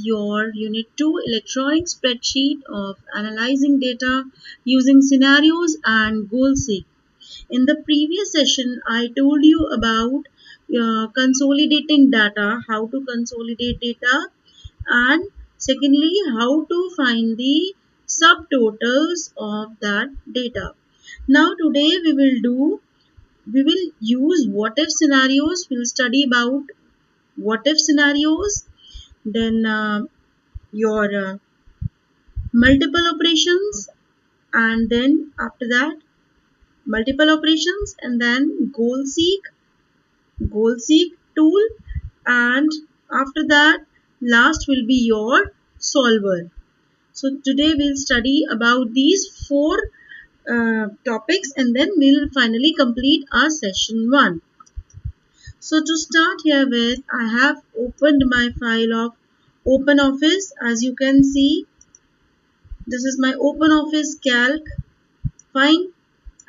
your Unit 2 electronic spreadsheet of analyzing data using scenarios and goal seek. In the previous session, I told you about consolidating data, how to consolidate data, and secondly, how to find the subtotals of that data. Now today we will use what if scenarios. We'll study about what if scenarios, then your multiple operations, and then after that multiple operations, and then goal seek tool, and after that last will be your solver. So today we'll study about these four topics, and then we'll finally complete our session 1. So to start here with, I have opened my file of OpenOffice. As you can see, this is my OpenOffice Calc. Fine.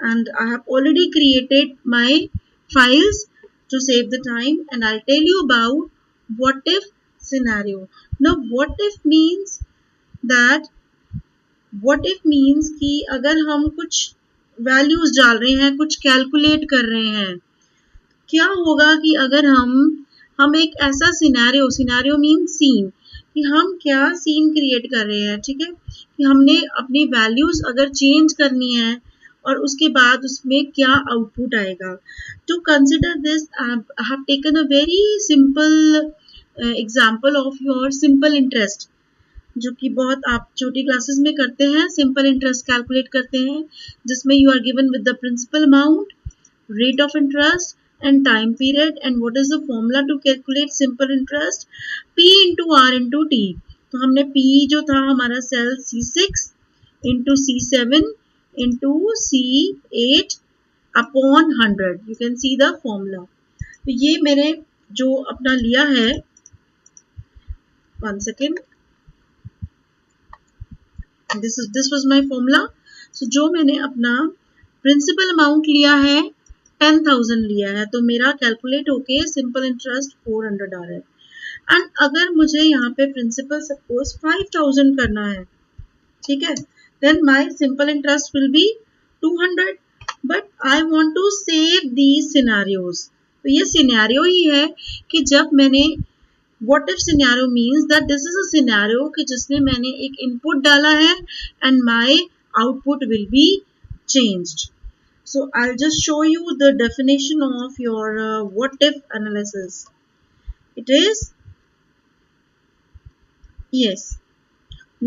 And I have already created my files to save the time, and I'll tell you about what if scenario. Now what if means कि अगर हम कुछ values डाल रहे हैं, कुछ calculate कर रहे हैं, क्या होगा कि अगर हम एक ऐसा सिनेरियो मीन्स सीन, कि हम क्या सीन क्रिएट कर रहे हैं, ठीक है, कि हमने अपनी वैल्यूज अगर चेंज करनी है और उसके बाद उसमें क्या आउटपुट आएगा. To consider this I have taken a very simple example of your simple interest, जो कि बहुत आप छोटी क्लासेस में करते हैं. सिंपल इंटरेस्ट कैलकुलेट करते हैं, जिसमें you are given with the principal amount, rate of interest and time period, and what is the formula to calculate simple interest? P into R into T. तो हमने P जो था हमारा cell C6 into C7 into C8 upon 100. You can see the formula. तो ये मैंने जो अपना लिया है, 1 second, this was my formula. So जो मैंने अपना प्रिंसिपल अमाउंट लिया है 10,000 लिया है, तो मेरा कैलकुलेट होके सिंपल इंटरेस्ट 400 आ रहा है. एंड अगर मुझे यहाँ पे प्रिंसिपल सपोज 5,000 करना है, ठीक है, then my simple interest will be 200. But I want to save these scenarios. तो ये सिनेरियो ही है कि जब मैंने what if scenario means that this is a scenario कि जिसमें मैंने एक इनपुट डाला है and my output will be changed. So I'll just show you the definition of your what if analysis. It is, yes,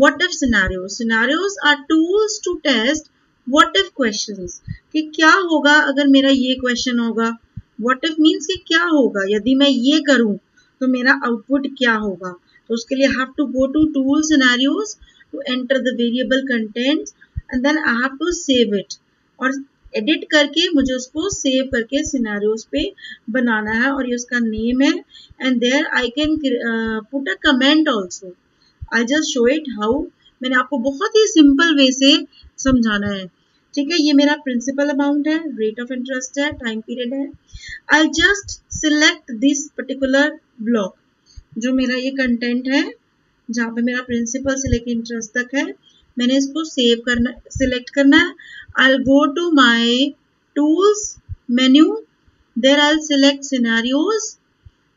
what if scenarios. Scenarios are tools to test what if questions. कि क्या होगा अगर मेरा ये question होगा. What if means कि क्या होगा यदि मैं ये करूं तो मेरा आउटपुट क्या होगा. तो उसके लिए I have to go to tool scenarios to enter the variable contents, and then I have to save it. और एडिट करके मुझे उसको सेव करके सिनेरियोज पे बनाना है, और ये उसका नेम है. And there I can put a comment also. I just show it how. मैंने आपको बहुत ही सिंपल वे से समझाना है, ठीक है. ये मेरा प्रिंसिपल अमाउंट है, रेट ऑफ इंटरेस्ट है, टाइम पीरियड है. I just select this particular block, जो मेरा ये कंटेंट है जहाँ पे मेरा प्रिंसिपल से लेके इंटरेस्ट तक है. मैंने इसको सेव करना, सिलेक्ट करना है. I'll go to my tools menu, there I'll select scenarios.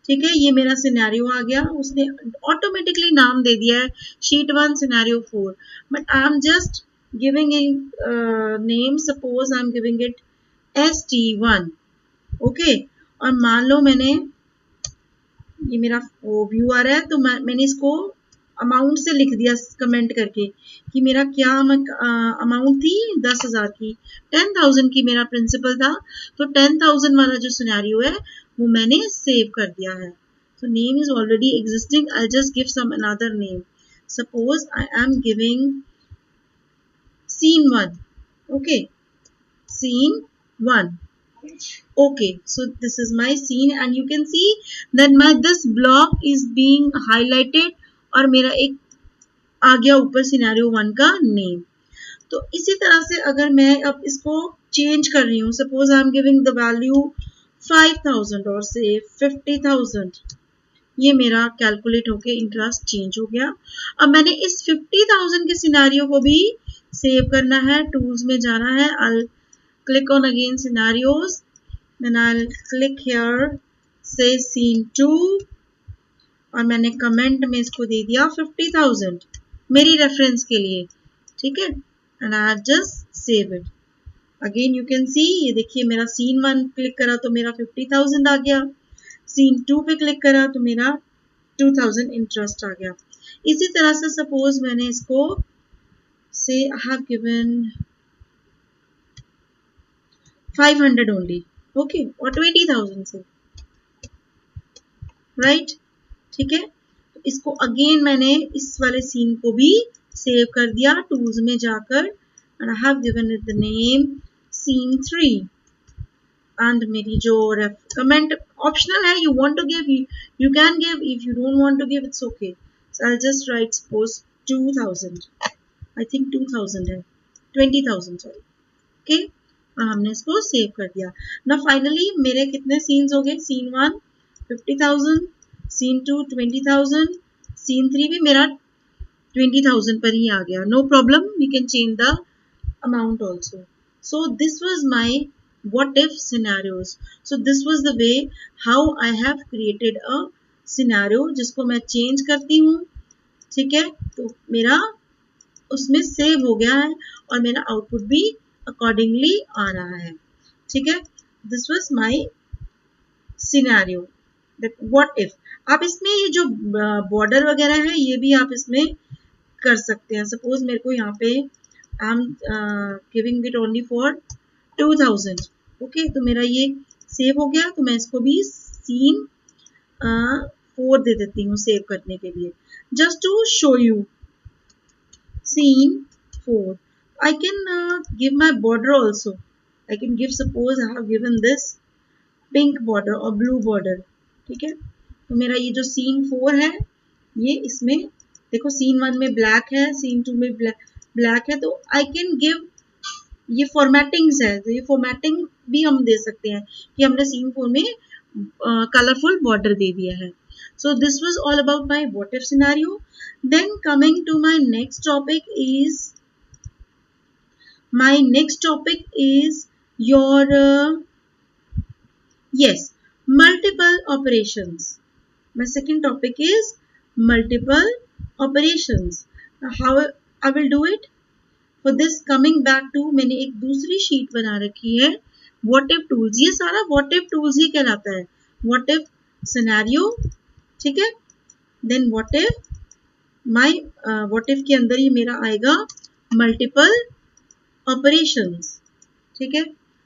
ठीक है, ये मेरा सिनेरियो आ गया. उसने ऑटोमेटिकली नाम दे दिया है sheet 1 scenario 4, but I am just giving a name. Suppose I am giving it ST1. Okay, और मान लो मैंने ये मेरा व्यू आ रहा है, तो मैंने इसको अमाउंट से लिख दिया कमेंट करके कि मेरा क्या अमाउंट थी 10,000 की, 10,000 की मेरा प्रिंसिपल था. तो 10,000 वाला जो सिनेरियो है वो मैंने सेव कर दिया है. तो name is already existing. I just give some another name. Suppose I am giving scene 1. Okay, scene 1. Okay, so this is my scene, and you can see that this block is being highlighted, और मेरा एक आ गया ऊपर scenario 1 का name. तो इसी तरह से अगर मैं अब इसको चेंज कर रही हूँ, suppose I am giving the value 5,000 और से 50,000. ये मेरा कैलकुलेट होके इंटरेस्ट चेंज हो गया। अब मैंने इस 50,000 के सिनेरियो को भी सेव करना है, टूल्स में जाना है, I'll click on again scenarios, then I'll click here, say scene 2 और मैंने कमेंट में इसको दे दिया 50,000 मेरी रेफरेंस के लिए, ठीक है, and I just save it. Again you can see, ये देखिए मेरा सीन 1 क्लिक करा तो मेरा 50,000 आ गया, सीन 2 पे क्लिक करा तो मेरा 2,000 इंटरेस्ट आ गया। इसी तरह से सपोज मैंने इसको से आई हैव गिवन 500 ओनली, ओके, और 20,000 से, राइट, ठीक है। तो इसको अगेन मैंने इस वाले सीन को भी सेव कर दिया टूल्स में जाकर, and I have given it the name scene 3 एंड मेरी जो कमेंट ऑप्शनल है, you want to give you can give, if you don't want to give it's okay. So I just write suppose 2,000, I think 2,000 है, 20,000 sorry, okay, और हमने इसको save कर दिया ना। फाइनली मेरे कितने सीन्स हो गए, सीन 1 50,000, सीन 2 20,000, सीन 3 भी मेरा 20,000 पर ही आ गया, no problem, we can change the amount also. So this was my what if scenarios. So this was the way how I have created a scenario जिसको मैं चेंज करती हूँ, ठीक है, तो मेरा उसमें सेव हो गया है और मेरा आउटपुट भी अकॉर्डिंगली आ रहा है, ठीक है। This was my scenario that what if। आप इसमें ये जो बॉर्डर वगैरह है ये भी आप इसमें कर सकते हैं। सपोज मेरे को यहाँ पे I'm giving it only for 2,000, okay, तो मेरा ये सेव हो गया, तो मैं इसको भी सीन 4 दे देती हूँ सेव करने के लिए, just to show you scene 4। I can give my border also, I can give, suppose I have given this pink border or blue border, ठीक है। तो मेरा ये जो सीन 4 है ये इसमें देखो सीन 1 में ब्लैक है, सीन 2 में ब्लैक है, तो आई कैन गिव, ये फॉर्मेटिंग्स है, तो ये फॉर्मेटिंग भी हम दे सकते हैं कि हमने सीन 4 में कलरफुल बॉर्डर दे दिया है। So this was all about my what if scenario. Then coming to my next topic is your yes, multiple operations. My second topic is multiple operations. Now how I will do it? For this coming back to, मैंने एक दूसरी sheet बना रखी है what if tools, ये सारा what if tools ही कहलाता है, what if scenario, ठीक है। Then what if के अंदर ही मेरा आएगा multiple operations, ठीक है।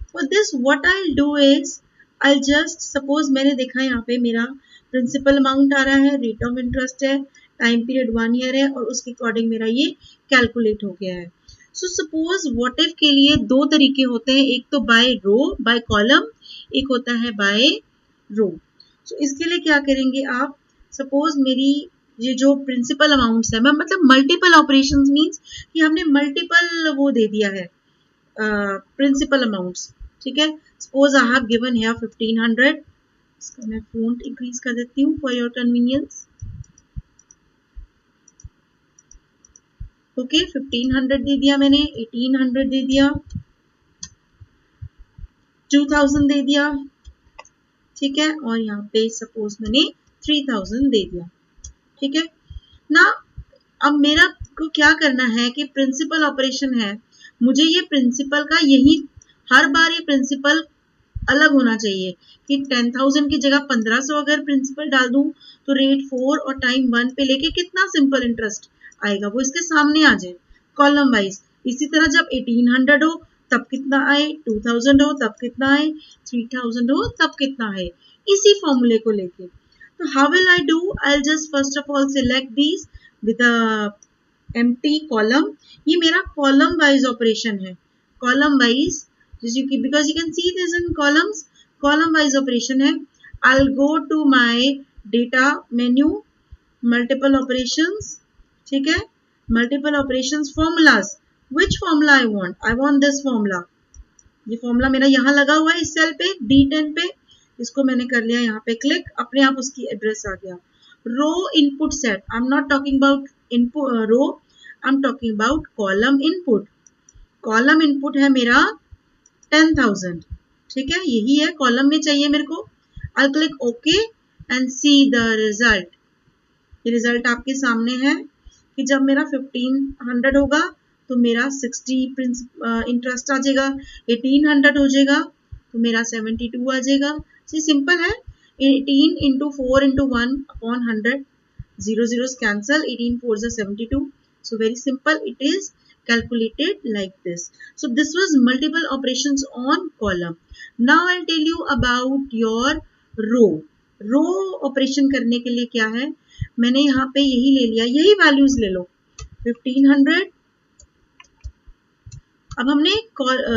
For this what I'll do is I'll just suppose मैंने देखा यहाँ पे मेरा प्रिंसिपल अमाउंट आ रहा है, रेट ऑफ इंटरेस्ट है, टाइम पीरियड 1 ईयर है और उसके अकॉर्डिंग मेरा ये कैलकुलेट हो गया है। सो सपोज व्हाट इफ के लिए दो तरीके होते हैं, एक तो बाय रो बाय कॉलम, एक होता है बाय रो। सो इसके लिए क्या करेंगे आप, सपोज मेरी ये जो प्रिंसिपल अमाउंट्स है, मतलब मल्टीपल ऑपरेशंस मींस कि हमने मल्टीपल वो दे दिया है प्रिंसिपल अमाउंट्स, ठीक है। Suppose I have given here 1500, इसका मैं फॉन्ट इंक्रीज कर देती हूँ फॉर योर कन्वीनियंस, ओके। 1500 दे दिया मैंने, 1800 दे दिया, 2000 दे दिया, ठीक है, और यहाँ पे सपोज मैंने 3000 दे दिया, ठीक है ना। अब मेरा को क्या करना है कि प्रिंसिपल ऑपरेशन है, मुझे ये प्रिंसिपल का यही हर बार ये प्रिंसिपल अलग होना चाहिए कि 10,000 की जगह 1500 अगर प्रिंसिपल डाल दूं तो रेट 4 और टाइम 1 पे लेके कितना सिंपल इंटरेस्ट आएगा वो इसके सामने आ जाए कॉलम वाइज। इसी तरह जब 1800 हो तब कितना आए, 2000 हो तब कितना आए, 3000 हो तब कितना आए, इसी फॉर्मूले को लेके। तो how will I do, I will just first of all select these with empty column. ये मेरा कॉलम वाइज ऑपरेशन है, column wise, because you can see this in columns, column wise operation है। I'll go to my data menu, multiple operations, ठीक है, multiple operations formulas, which formula I want this formula, ये formula मेरा यहाँ लगा हुआ है इस सेल पे D10 पे, इसको मैंने कर लिया यहाँ पे क्लिक, अपने आप उसकी एड्रेस आ गया। Row input set, I am not talking about input row, I am talking about column input. Column input है मेरा 10,000, ठीक है, यही है, कॉलम में चाहिए मेरे को। I click okay and see the result. ये रिजल्ट आपके सामने है कि जब मेरा 1500 होगा तो मेरा 60 इंटरेस्ट आ जाएगा, 1800 हो जाएगा तो मेरा 72 आ जाएगा। ये सिंपल है, 18 into 4 into 1 upon 100, 0 zeros cancel, 18 4s are 72. So very simple, it is calculated like this. So this was multiple operations on column. Now I'll tell you about your row. Row operation करने के लिए क्या है, मैंने यहाँ पे यही ले लिया, यही वैल्यूज ले लो 1500। अब हमने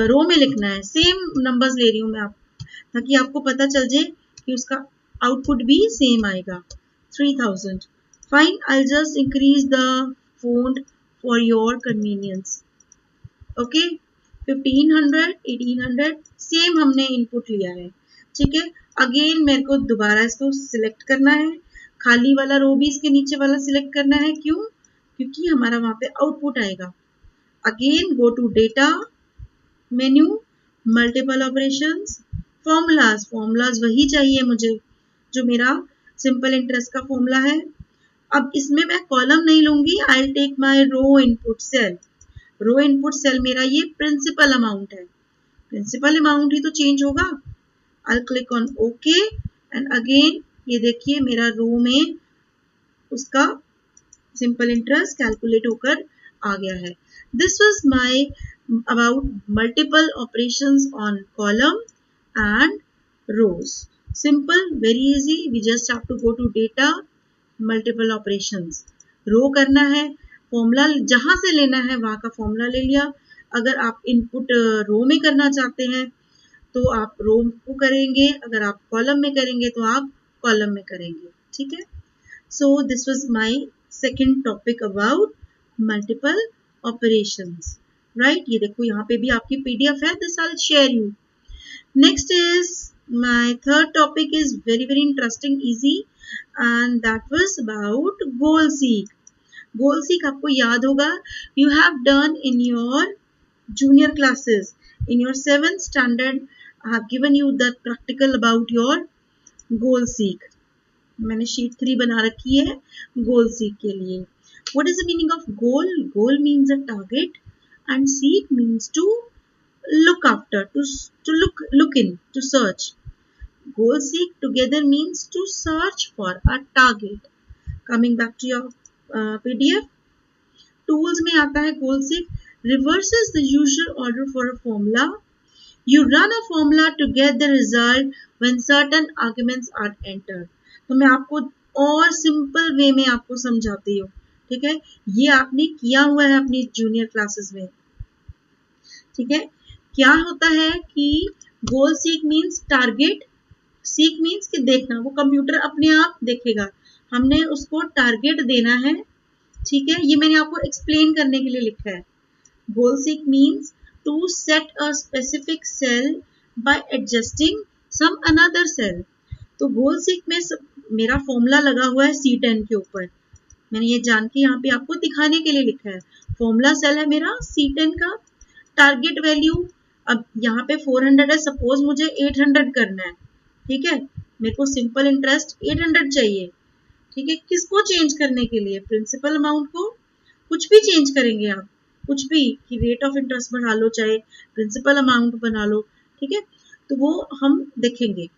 रो में लिखना है, सेम नंबर्स ले रही हूं मैं आप, ताकि आपको पता चल जाए कि उसका आउटपुट भी सेम आएगा। 3000 fine, I just increase the font for your convenience. Okay, 1500 1800 same हमने इनपुट लिया है, ठीक है। अगेन मेरे को दोबारा इसको सिलेक्ट करना है, खाली वाला रो भी इसके नीचे वाला सिलेक्ट करना है, क्यों, क्योंकि हमारा वहां पे आउटपुट आएगा। Again go to data menu, multiple operations, formulas, formulas वही चाहिए मुझे जो मेरा सिंपल इंटरेस्ट का फॉर्मूला है। अब इसमें मैं कॉलम नहीं लूंगी, I take my row input cell. Row input cell मेरा ये प्रिंसिपल अमाउंट है, प्रिंसिपल अमाउंट ही तो चेंज होगा। I click on okay and again ये देखिए मेरा रो में उसका सिंपल इंटरेस्ट कैलकुलेट होकर आ गया है। This was my about multiple operations on column and rows. Simple, very easy, we just have to go to data, multiple operations, row करना है, फॉर्मूला जहां से लेना है वहां का फॉर्मूला ले लिया। अगर आप इनपुट रो में करना चाहते हैं तो आप रो को करेंगे, अगर आप कॉलम में करेंगे तो आप कॉलम में करेंगे, ठीक है। So this was my second topic about multiple operations, right. ये देखो यहाँ पे भी आपकी पीडीएफ है, this I will share you. Next is my third topic is very interesting, easy, and that was about goal seek. Goal seek आपको याद होगा, you have done in your junior classes, in your 7th standard I have given you the practical about your goal seek. मैंने sheet 3 बना रखी है goal seek के लिए। What is the meaning of goal? Goal means a target and seek means to look after, to look in, to search. Goal seek together means to search for a target. Coming back to your PDF, tools में आता है goal seek, reverses the usual order for a formula. You run a formula to get the result when certain arguments are entered. तो मैं आपको और simple way में आपको समझाती हूँ, ठीक है। ये आपने किया हुआ है अपनी जूनियर क्लासेस में, ठीक है। क्या होता है कि goal seek means target, seek means कि देखना, वो कंप्यूटर अपने आप देखेगा, हमने उसको टारगेट देना है, ठीक है। ये मैंने आपको एक्सप्लेन करने के लिए लिखा है। Goal seek means to set a specific cell by adjusting some another cell. तो गोल सीक में मेरा फॉर्मूला लगा हुआ है C10 के ऊपर, मैंने ये जान के यहाँ पे आपको दिखाने के लिए लिखा है। फॉर्मूला सेल है मेरा C10 का, टारगेट वैल्यू अब यहाँ पे 400 है, सपोज मुझे 800 करना है, ठीक है। मेरे को सिंपल इंटरेस्ट 800 चाहिए, ठीक है। किसको चेंज करने के लिए, प्रिंसिपल अमाउंट को, कुछ भी चेंज करेंगे आप, कुछ भी, कि रेट ऑफ इंटरेस्ट बढ़ा लो चाहे प्रिंसिपल अमाउंट बना लो, ठीक है। तो वो हम देखेंगे,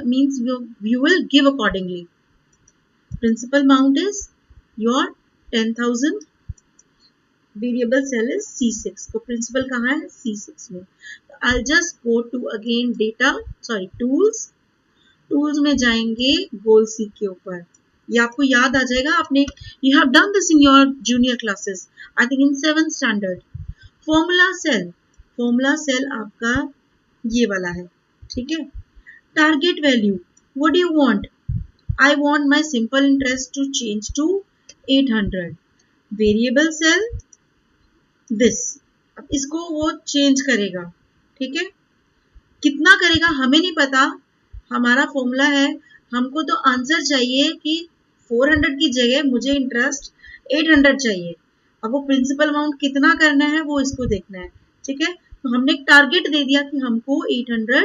means you will give accordingly. Principal amount is your 10,000, variable cell is C6, तो प्रिंसिपल कहाँ है, C6 में। I'll just go to again data, sorry tools, tools में जाएंगे गोल सीक के ऊपर। ये आपको याद आ जाएगा, आपने you have done this in your junior classes, I think in 7th standard. Formula cell, formula cell आपका ये वाला है, ठीक है। Target value, what do you want? I want my simple interest to change to 800. Variable cell, this, अब इसको वो change करेगा, ठीक है। कितना करेगा हमें नहीं पता, हमारा फॉर्मूला है, हमको तो आंसर चाहिए कि 400 की जगह मुझे इंटरेस्ट 800 चाहिए। अब वो प्रिंसिपल अमाउंट कितना करना है वो इसको देखना है, ठीक है। तो हमने एक टारगेट दे दिया कि हमको 800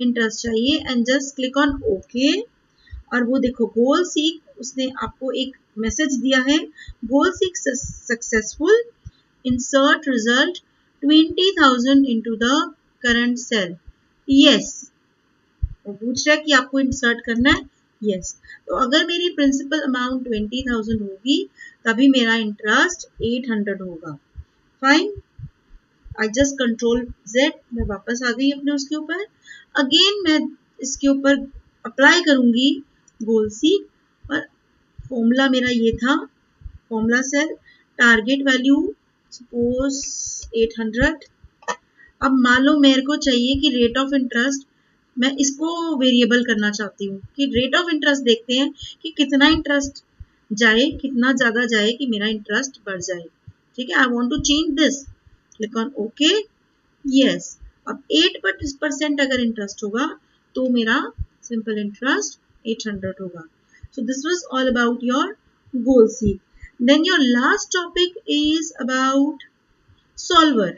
इंटरेस्ट चाहिए and just click on okay. और वो देखो गोल सीक उसने आपको एक मैसेज दिया है, goal seek successful, insert result 20,000 into the current cell. Yes, वो पूछ रहा है कि आपको इंसर्ट करना है, यस। तो अगर मेरी प्रिंसिपल अमाउंट 20,000 होगी तभी मेरा इंटरेस्ट 800 होगा। Fine, I just control Z, मैं वापस आ गई अपने उसके ऊपर। अगेन मैं इसके ऊपर अप्लाई करूंगी गोल सीक और फॉर्मूला मेरा ये था, formula cell target value suppose 800। अब मान लो मेरे को चाहिए कि रेट ऑफ इंटरेस्ट, मैं इसको वेरिएबल करना चाहती हूँ कि रेट ऑफ इंटरेस्ट देखते हैं कि कितना इंटरेस्ट जाए, कितना ज्यादा जाए कि मेरा इंटरेस्ट बढ़ जाए, ठीक है। I want to change this, click on okay, yes. अब 8% अगर इंटरेस्ट होगा तो मेरा सिंपल इंटरेस्ट 800 होगा। So this was all about your goal seek. Then your last topic is about solver.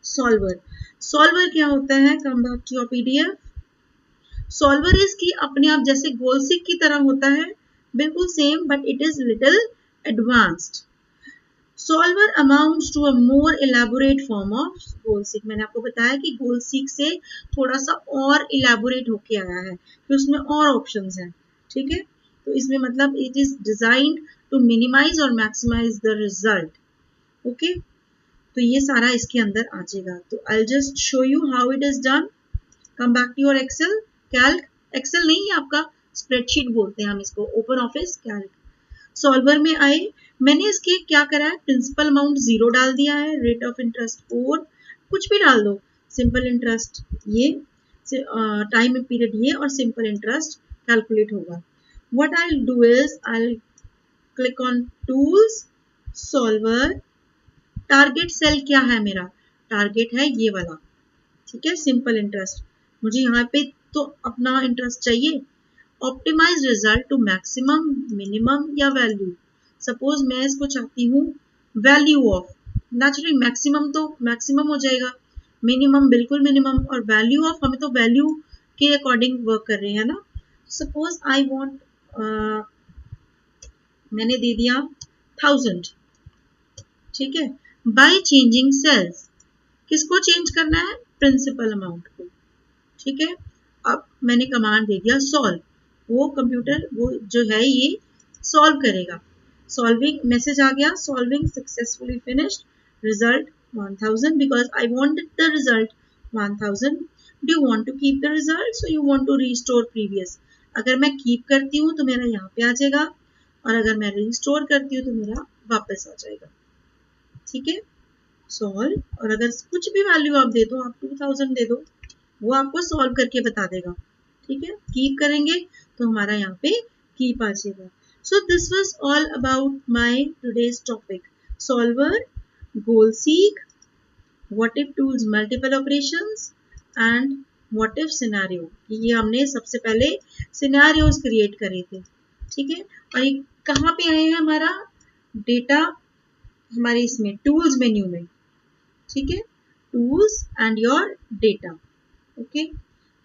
Solver. Solver क्या होता है? Come back to your PDF. Solver is कि अपने आप जैसे गोल सीक की तरह होता है, बिल्कुल same, but it is little advanced. Solver amounts to a more elaborate form of goal seek. मैंने आपको बताया कि गोल सीक से थोड़ा सा और इलेबोरेट होके आया है कि उसमें और ऑप्शंस हैं, ठीक है। तो इसमें मतलब it is designed to minimize और मैक्सिमाइज द रिजल्ट, ओके। तो ये सारा इसके अंदर आ जाएगा। तो I just show you how it is done. Come back to your excel, calc, excel नहीं आपका स्प्रेडशीट बोलते हैं हम इसको, ओपन ऑफिस कैल्क। सॉल्वर में आए, मैंने इसके क्या करा है, प्रिंसिपल अमाउंट 0 डाल दिया है, रेट ऑफ इंटरेस्ट 4, कुछ भी डाल दो, सिंपल इंटरेस्ट ये, टाइम पीरियड ये, और सिंपल इंटरेस्ट कैलकुलेट होगा। What I do is I click on tools, solver, target cell क्या है मेरा, टारगेट है ये वाला, ठीक है, सिंपल इंटरेस्ट। मुझे यहाँ पे तो अपना इंटरेस्ट चाहिए। Optimize result to maximum, minimum या वैल्यू। सपोज मैं इसको चाहती हूँ वैल्यू ऑफ, नेचुरली मैक्सिमम तो मैक्सिमम हो जाएगा, मिनिमम बिल्कुल मिनिमम, और वैल्यू ऑफ हमें तो वैल्यू के अकॉर्डिंग वर्क कर रहे हैं ना। सपोज आई वांट, मैंने दे दिया 1000, ठीक है। बाय चेंजिंग सेल्स, किसको चेंज करना है, प्रिंसिपल अमाउंट को, ठीक है। अब मैंने कमांड दे दिया सॉल्व, वो कंप्यूटर वो जो है ये सॉल्व करेगा। सॉल्विंग मैसेज आ गया, solving successfully finished, result 1000, because I wanted the result 1000। Do you want to keep the result, so you want to restore previous. अगर मैं कीप करती हूँ तो मेरा यहाँ पे आ जाएगा, और अगर मैं रिस्टोर करती हूँ तो मेरा वापस आ जाएगा, ठीक है। सॉल्व, और अगर कुछ भी वैल्यू आप दे दो, आप 2000 दे दो, वो आपको सॉल्व करके बता देगा, ठीक है। कीप करेंगे तो हमारा यहाँ पे कीप आ जाएगा। सो this was all about my today's topic, solver, goal seek, what if tools, multiple operations and what if scenario. ये हमने सबसे पहले सिनेरियोज क्रिएट करे थे, ठीक है। और ये कहाँ पे आए हैं, हमारा डेटा हमारे इसमें टूल्स मेन्यू में, ठीक है, tools and your data, okay.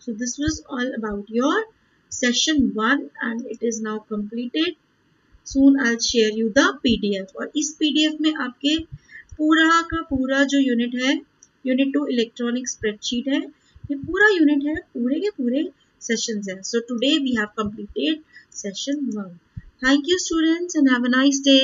So this was all about your session 1 and it is now completed. Soon I'll share you the PDF, और इस PDF में आपके पूरा का पूरा जो यूनिट है, यूनिट 2 इलेक्ट्रॉनिक स्प्रेडशीट है, ये पूरा यूनिट है, पूरे के पूरे सेशंस हैं। So today we have completed session 1. Thank you students and have a nice day.